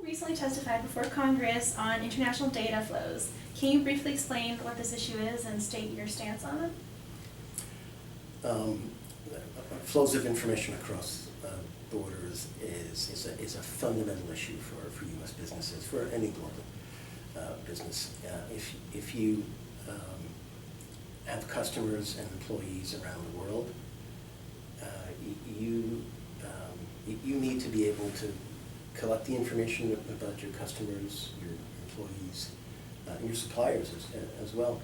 recently testified before Congress on international data flows. Can you briefly explain what this issue is and state your stance on it? Flows of information across borders is a fundamental issue for U.S. businesses, for any global business. If you have customers and employees around the world, you need to be able to collect the information about your customers, your employees, and your suppliers as well.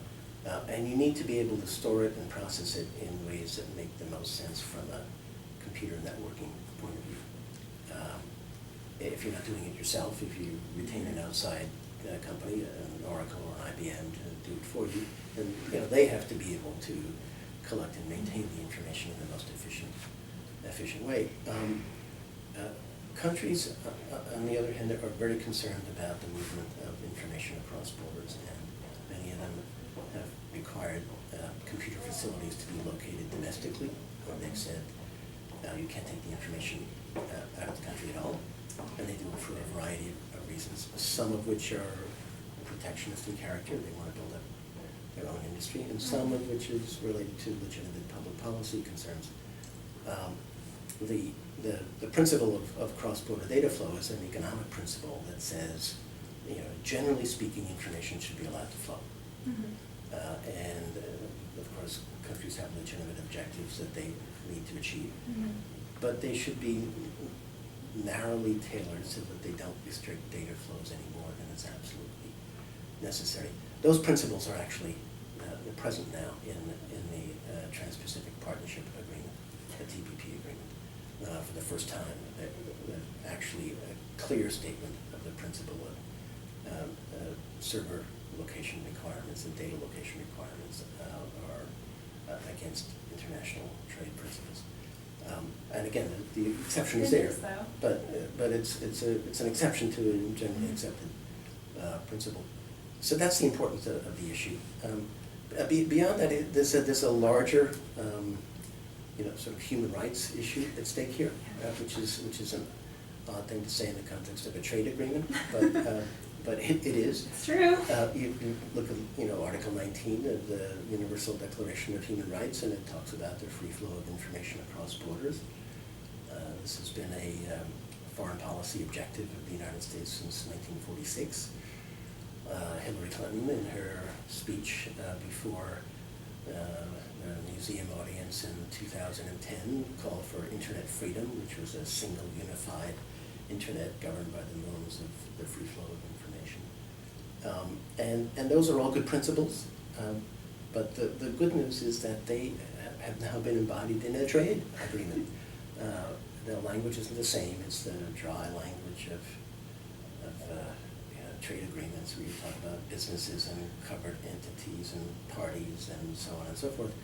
And you need to be able to store it and process it in ways that make the most sense from a computer networking point of view. If you're not doing it yourself, if you retain an outside company, an Oracle or an IBM to do it for you, then they have to be able to collect and maintain the information in the most efficient way. Countries, on the other hand, are very concerned about the movement of information across borders, and many of them have required computer facilities to be located domestically, or they've said you can't take the information out of the country at all, and they do it for a variety of reasons, some of which are protectionist in character. They want to build up their own industry, and some of which is related to legitimate public policy concerns. The principle of cross-border data flow is an economic principle that says, generally speaking, information should be allowed to flow. Mm-hmm. And of course, countries have legitimate objectives that they need to achieve, mm-hmm. but they should be narrowly tailored so that they don't restrict data flows any more than is absolutely necessary. Those principles are actually present now in the Trans-Pacific Partnership Agreement, the TPP agreement. For the first time, actually a clear statement of the principle of server location requirements and data location requirements are against international trade principles. And again, the exception is there, but it's an exception to a generally accepted principle. So that's the importance of the issue. Beyond that, there's a larger sort of human rights issue at stake here, which is an odd thing to say in the context of a trade agreement, but it is. It's true. You look at Article 19 of the Universal Declaration of Human Rights, and it talks about the free flow of information across borders. This has been a foreign policy objective of the United States since 1946. Hillary Clinton, in her speech before the museum audience in 2010, called for internet freedom, which was a single unified internet governed by the norms of the free flow of information. And those are all good principles, but the good news is that they have now been embodied in a trade agreement. The language isn't the same. It's the dry language of trade agreements, where you talk about businesses and covered entities and parties and so on and so forth.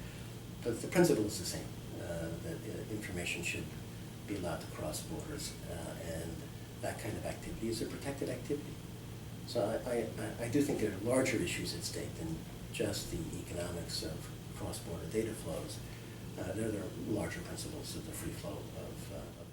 But the principle is the same, that information should be allowed to cross borders, and that kind of activity is a protected activity. So I do think there are larger issues at stake than just the economics of cross-border data flows. There are larger principles of the free flow of